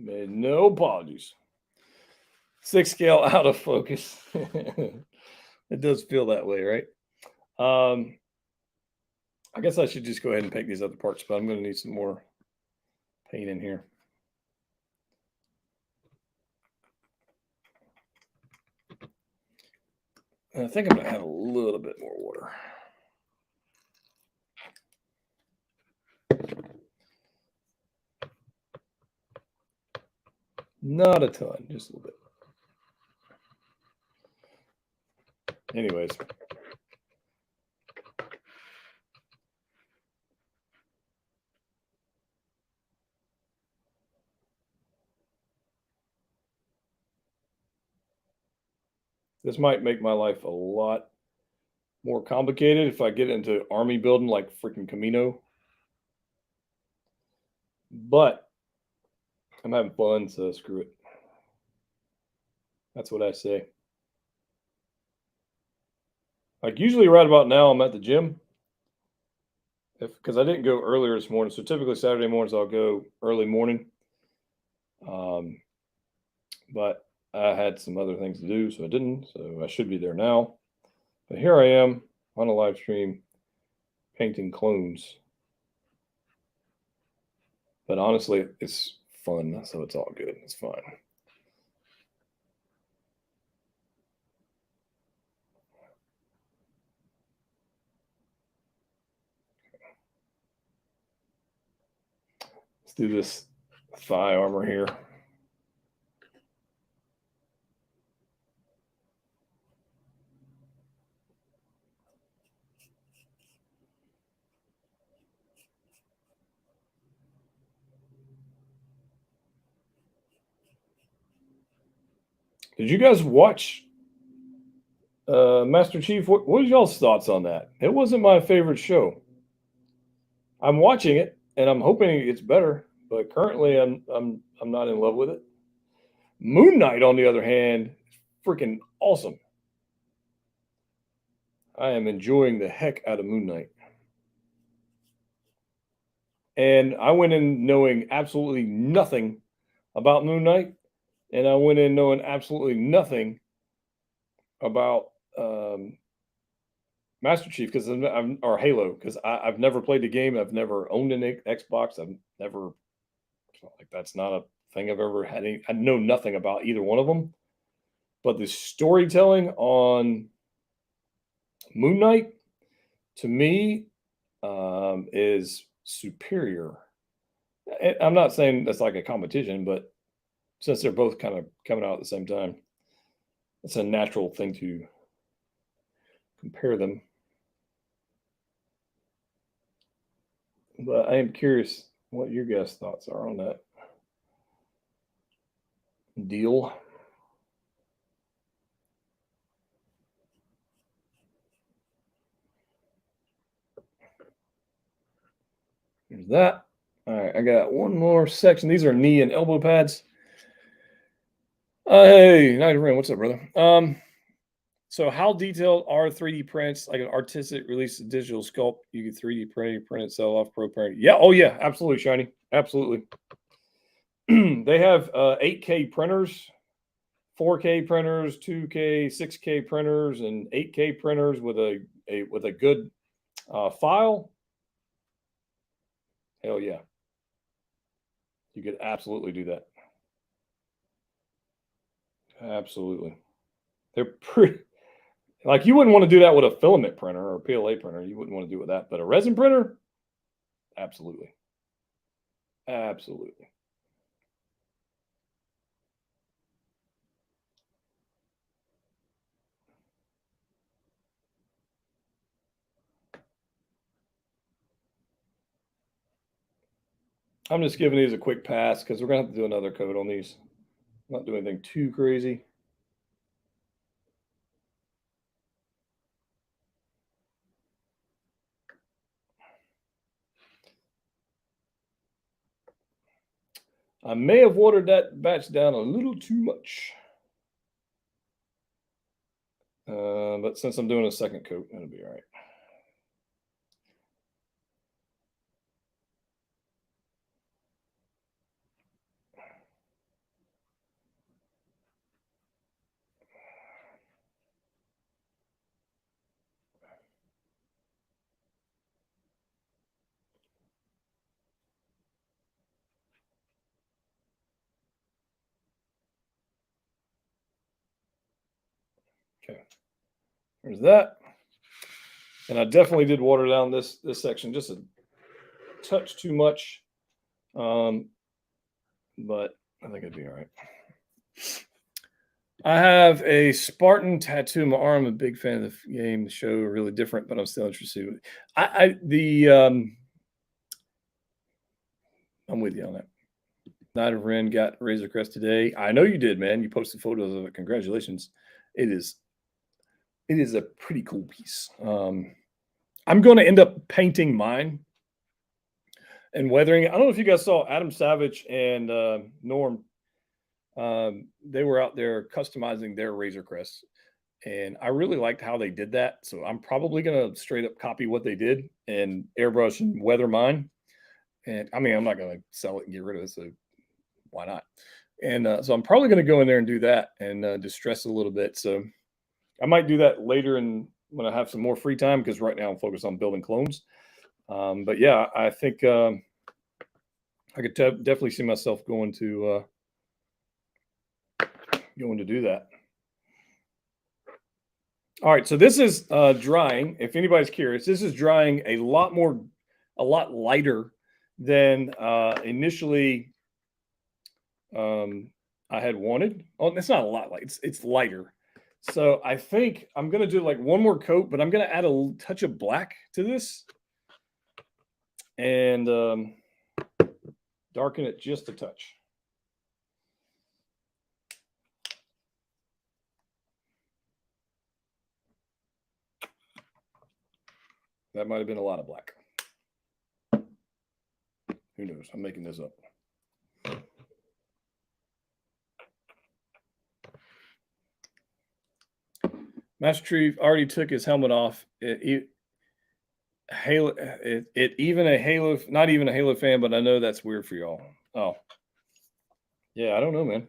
Made no apologies. 6 scale out of focus. It does feel that way, right? I guess I should just go ahead and paint these other parts, but I'm going to need some more paint in here. And I think I'm going to add a little bit more water. Not a ton, just a little bit. Anyways. This might make my life a lot more complicated if I get into army building like freaking Camino. But I'm having fun, so screw it. That's what I say. Like usually right about now I'm at the gym. Because I didn't go earlier this morning. So typically Saturday mornings I'll go early morning. But I had some other things to do, so I didn't. So I should be there now. But here I am on a live stream painting clones. But honestly, it's fun, so it's all good. It's fine. Let's do this thigh armor here. Did you guys watch Master Chief? What are y'all's thoughts on that? It wasn't my favorite show. I'm watching it and I'm hoping it gets better, but currently I'm not in love with it. Moon Knight, on the other hand, is freaking awesome. I am enjoying the heck out of Moon Knight. And I went in knowing absolutely nothing about Moon Knight, and I went in knowing absolutely nothing about Master Chief because or Halo because I've never played the game. I've never owned an Xbox. I've never like that's not a thing I've ever had. I know nothing about either one of them. But the storytelling on Moon Knight to me is superior. I'm not saying that's like a competition, but since they're both kind of coming out at the same time, it's a natural thing to compare them. But I am curious what your guys' thoughts are on that deal. There's that. All right, I got one more section. These are knee and elbow pads. Hey, Night Rim, what's up, brother? So how detailed are 3D prints? Like an artistic release of digital sculpt, you can 3D print it, sell off pro print. Yeah, oh yeah, absolutely, Shiny. Absolutely. They have 8K printers, 4K printers, 2K, 6K printers, and 8K printers with a good file. Hell yeah. You could absolutely do that. Absolutely. They're pretty like you wouldn't want to do that with a filament printer or a PLA printer. You wouldn't want to do it with that. But a resin printer, absolutely. Absolutely. I'm just giving these a quick pass because we're gonna have to do another coat on these. Not doing anything too crazy. I may have watered that batch down a little too much. But since I'm doing a second coat, it'll be all right. Okay, there's that. And I definitely did water down this section just a touch too much. But I think it'd be all right. I have a Spartan tattoo on my arm. I'm a big fan of the game, the show, really different, but I'm still interested. I'm with you on that. Night of Ren got Razor Crest today. I know you did, man. You posted photos of it. Congratulations. It is a pretty cool piece. I'm going to end up painting mine and weathering it. I don't know if you guys saw Adam Savage and Norm. They were out there customizing their Razor Crest, and I really liked how they did that. So I'm probably going to straight up copy what they did and airbrush and weather mine. And I mean, I'm not going to sell it and get rid of it. So why not? And so I'm probably going to go in there and do that and distress it a little bit. So I might do that later and when I have some more free time because right now I'm focused on building clones. But yeah, I think I could definitely see myself going to do that. All right, so this is drying. If anybody's curious, this is drying a lot lighter than initially I had wanted. Oh, it's not a lot light. It's lighter. So I think I'm gonna do like one more coat, but I'm gonna add a touch of black to this and darken it just a touch. That might have been a lot of black. Who knows? I'm making this up. Master Chief already took his helmet off. Halo, even a Halo, not even a Halo fan, but I know that's weird for y'all. Oh, yeah, I don't know, man.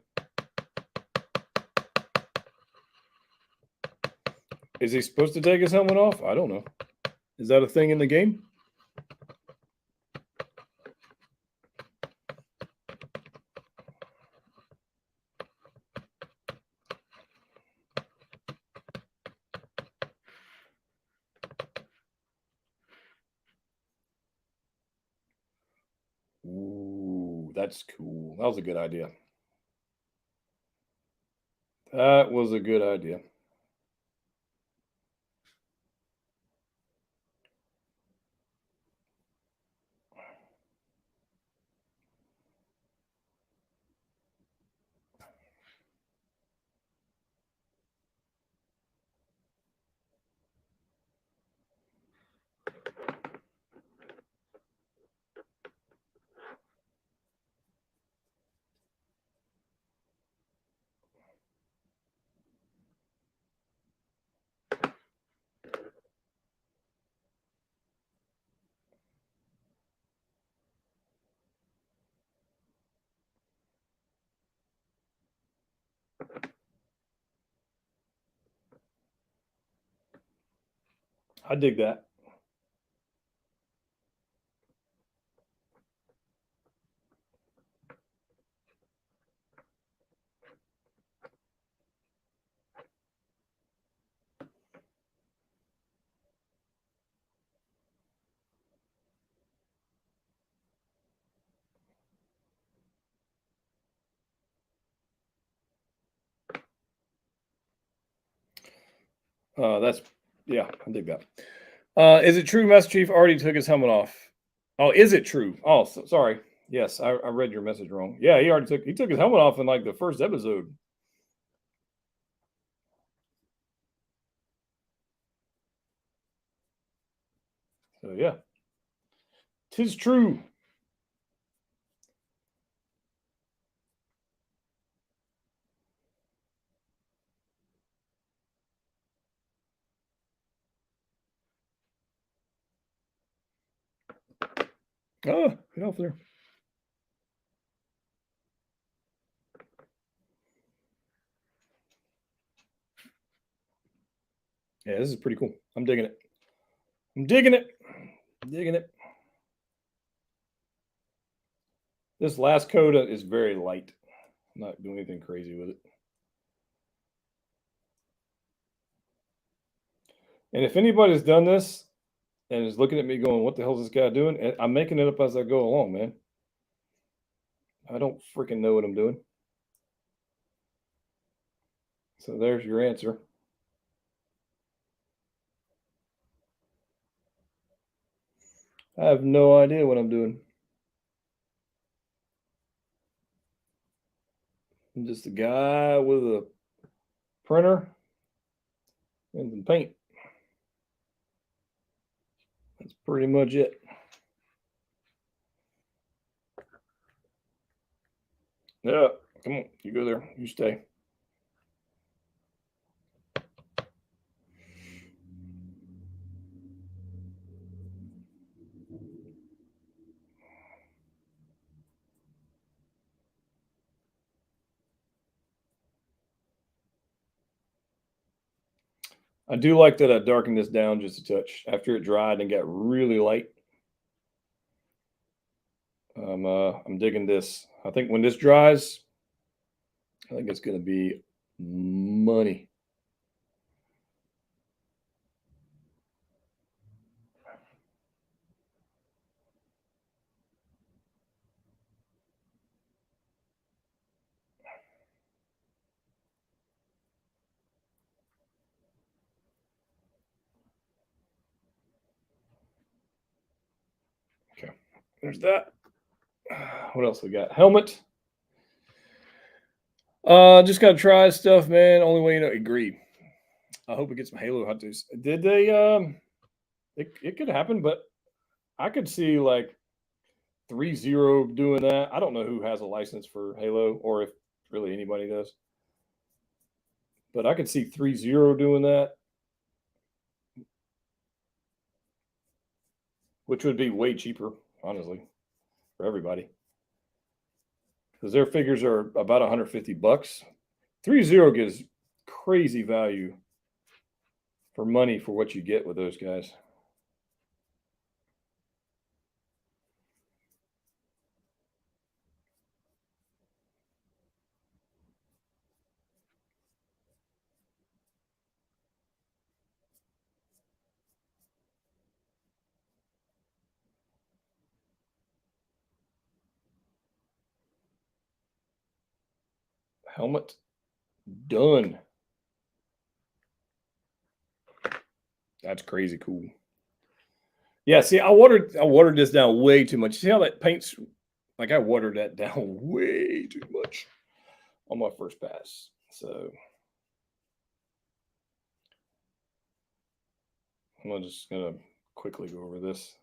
Is he supposed to take his helmet off? I don't know. Is that a thing in the game? Ooh, that's cool. That was a good idea. That was a good idea. I dig that. That's yeah, I dig that. Is it true Master Chief already took his helmet off? Oh, is it true? Oh, sorry. Yes, I read your message wrong. Yeah, he took his helmet off in like the first episode. So yeah, tis true. Oh, get off there. Yeah, this is pretty cool. I'm digging it. I'm digging it. I'm digging it. This last coda is very light. I'm not doing anything crazy with it. And if anybody's done this and is looking at me going, "What the hell is this guy doing?" I'm making it up as I go along, man. I don't freaking know what I'm doing. So there's your answer. I have no idea what I'm doing. I'm just a guy with a printer and some paint. That's pretty much it. Yeah, come on, you go there. You stay. I do like that I darkened this down just a touch after it dried and got really light. I'm digging this. I think when this dries, I think it's going to be money. Okay, there's that. What else we got? Helmet. Just gotta try stuff, man. Only way you know. Agreed. I hope it gets some Halo hot juice. Did they? It could happen, but I could see like 3-0 doing that. I don't know who has a license for Halo or if really anybody does, but I could see 3-0 doing that, which would be way cheaper, honestly, for everybody because their figures are about 150 bucks. 3-0 gives crazy value for money for what you get with those guys. Helmet done. That's crazy cool. Yeah, see, I watered this down way too much. See how that paint's like I watered that down way too much on my first pass. So I'm just gonna quickly go over this.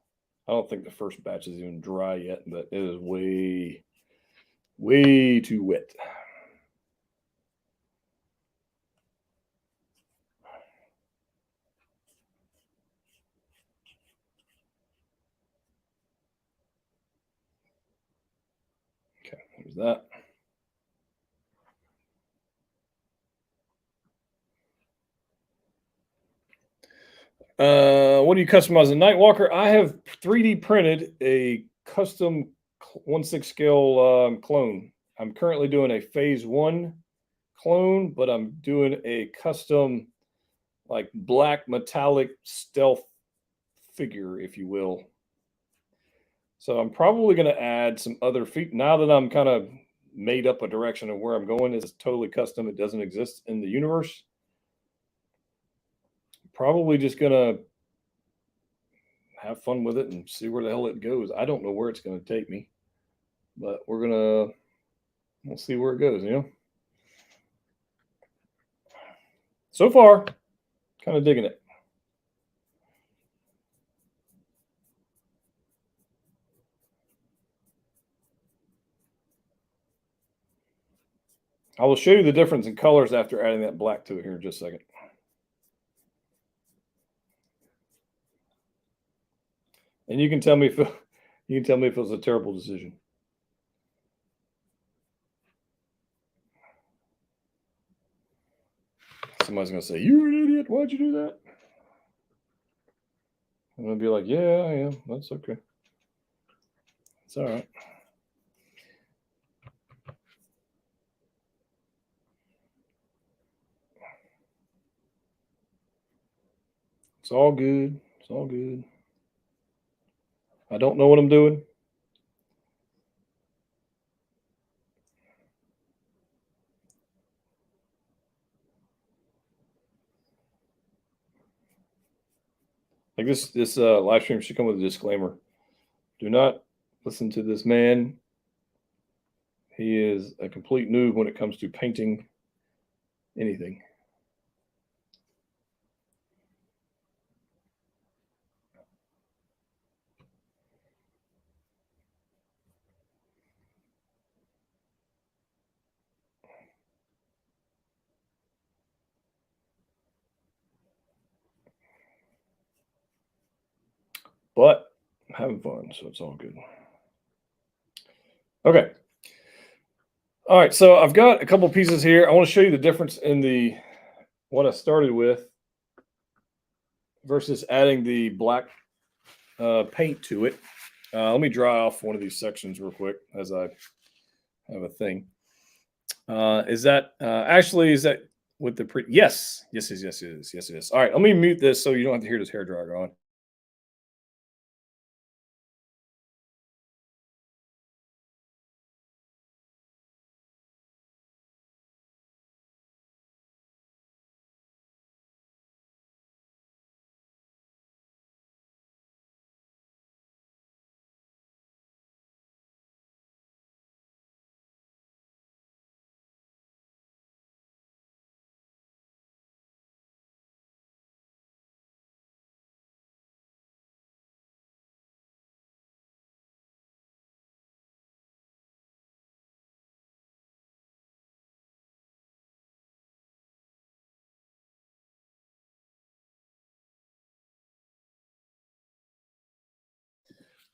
I don't think the first batch is even dry yet, but it is way too wet. Okay, there's that. What do you customize a Nightwalker? I have 3D printed a custom 1/6 scale clone. I'm currently doing a phase 1 clone, but I'm doing a custom like black metallic stealth figure, if you will. So I'm probably going to add some other feet now that I'm kind of made up a direction of where I'm going. It's totally custom. It doesn't exist in the universe. Probably just going to have fun with it and see where the hell it goes. I don't know where it's going to take me, but we'll see where it goes, you know? So far, kind of digging it. I will show you the difference in colors after adding that black to it here in just a second. And you can tell me if it was a terrible decision. Somebody's gonna say, "You're an idiot. Why'd you do that?" I'm gonna be like, "Yeah, I am. That's okay. It's all right." It's all good. It's all good. I don't know what I'm doing. Like this live stream should come with a disclaimer. Do not listen to this man. He is a complete noob when it comes to painting anything. But I'm having fun, so it's all good. Okay. All right, so I've got a couple pieces here. I want to show you the difference in what I started with versus adding the black paint to it. Let me dry off one of these sections real quick as I have a thing. Is that with the pre? Yes, yes, yes, yes, it is. Yes, it is. All right, let me mute this so you don't have to hear this hair dryer going.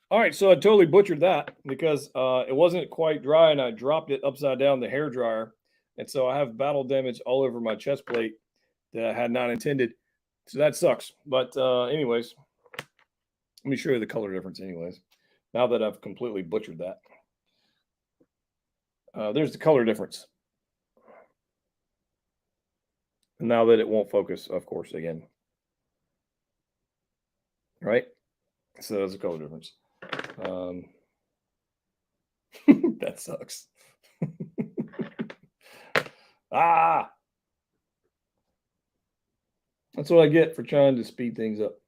All right, so I totally butchered that because it wasn't quite dry and I dropped it upside down the hair dryer. And so I have battle damage all over my chest plate that I had not intended. So that sucks. But anyways, let me show you the color difference anyways. Now that I've completely butchered that. There's the color difference. And now that it won't focus, of course, again. Right? So there's a color difference. That sucks. Ah! That's what I get for trying to speed things up.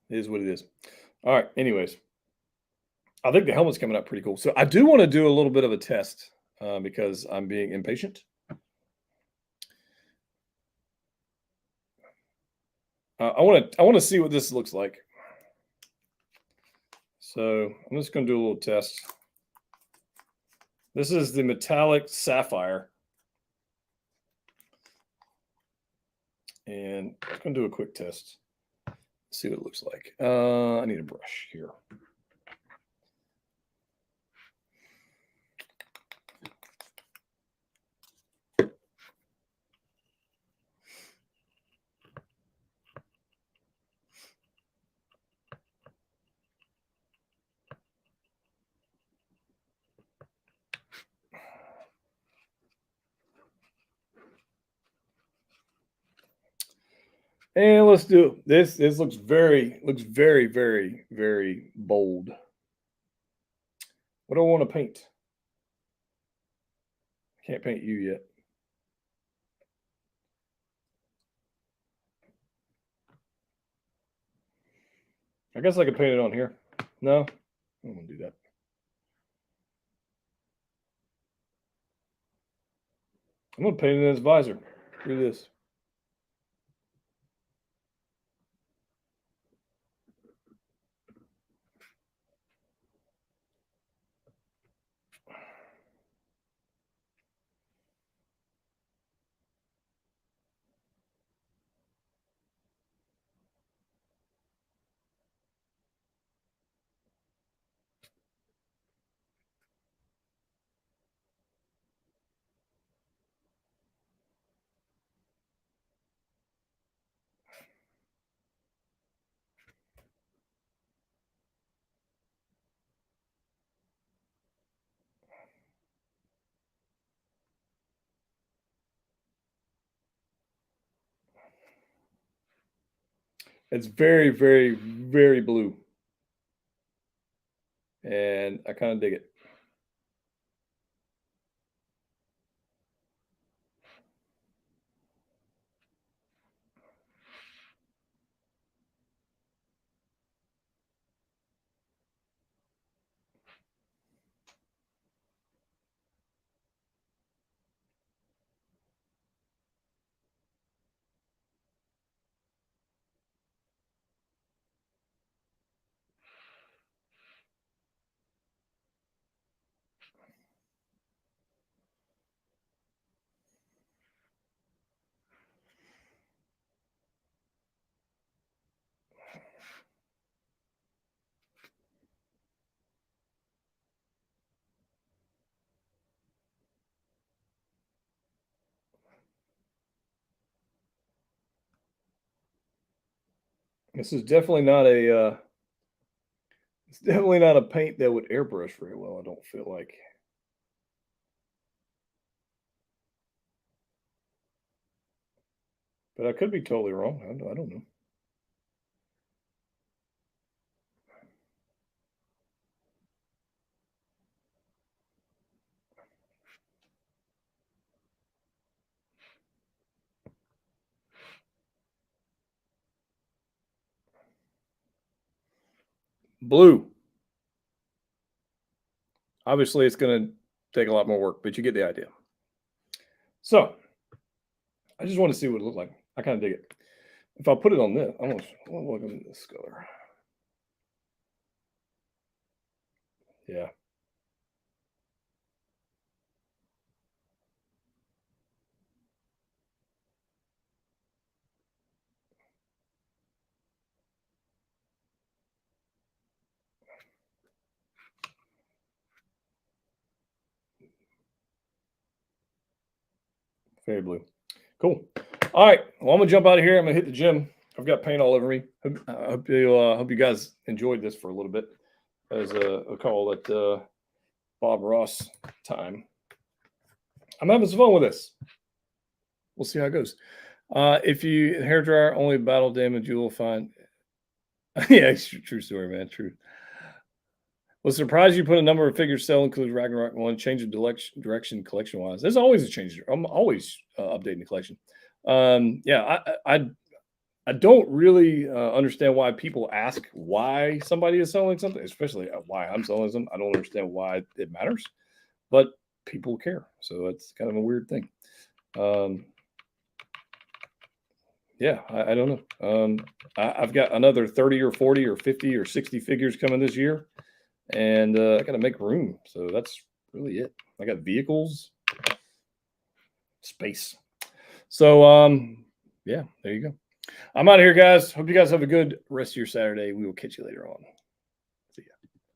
It is what it is. All right. Anyways, I think the helmet's coming out pretty cool. So I do want to do a little bit of a test because I'm being impatient. I want to see what this looks like. So I'm just going to do a little test. This is the metallic sapphire. And I'm going to do a quick test. See what it looks like. I need a brush here. And let's do this. This looks very, very, very bold. What do I want to paint? Can't paint you yet. I guess I could paint it on here. No, I don't want to do that. I'm gonna paint it in his visor. Do this. It's very, very, very blue. And I kind of dig it. This is definitely not a it's definitely not a paint that would airbrush very well, I don't feel like. But I could be totally wrong. I don't know. Blue. Obviously, it's going to take a lot more work, but you get the idea. So, I just want to see what it looks like. I kind of dig it. If I put it on this, I want to look at this color. Yeah. Very blue. Cool. All right. Well, I'm gonna jump out of here. I'm gonna hit the gym. I've got paint all over me. Hope you guys enjoyed this for a little bit as a call at Bob Ross time. I'm having some fun with this. We'll see how it goes. If you hair dryer only battle damage, you will find. Yeah, it's true story, man. True. Was surprised you put a number of figures sell includes Ragnarok one. Change of direction collection wise. There's always a change. I'm always updating the collection. Yeah, I don't really understand why people ask why somebody is selling something, especially why I'm selling something. I don't understand why it matters, but people care. So it's kind of a weird thing. Yeah, I don't know. I've got another 30 or 40 or 50 or 60 figures coming this year, and I got to make room. So that's really it. I got vehicles, space. So yeah, there you go. I'm out of here, guys. Hope you guys have a good rest of your Saturday. We will catch you later on.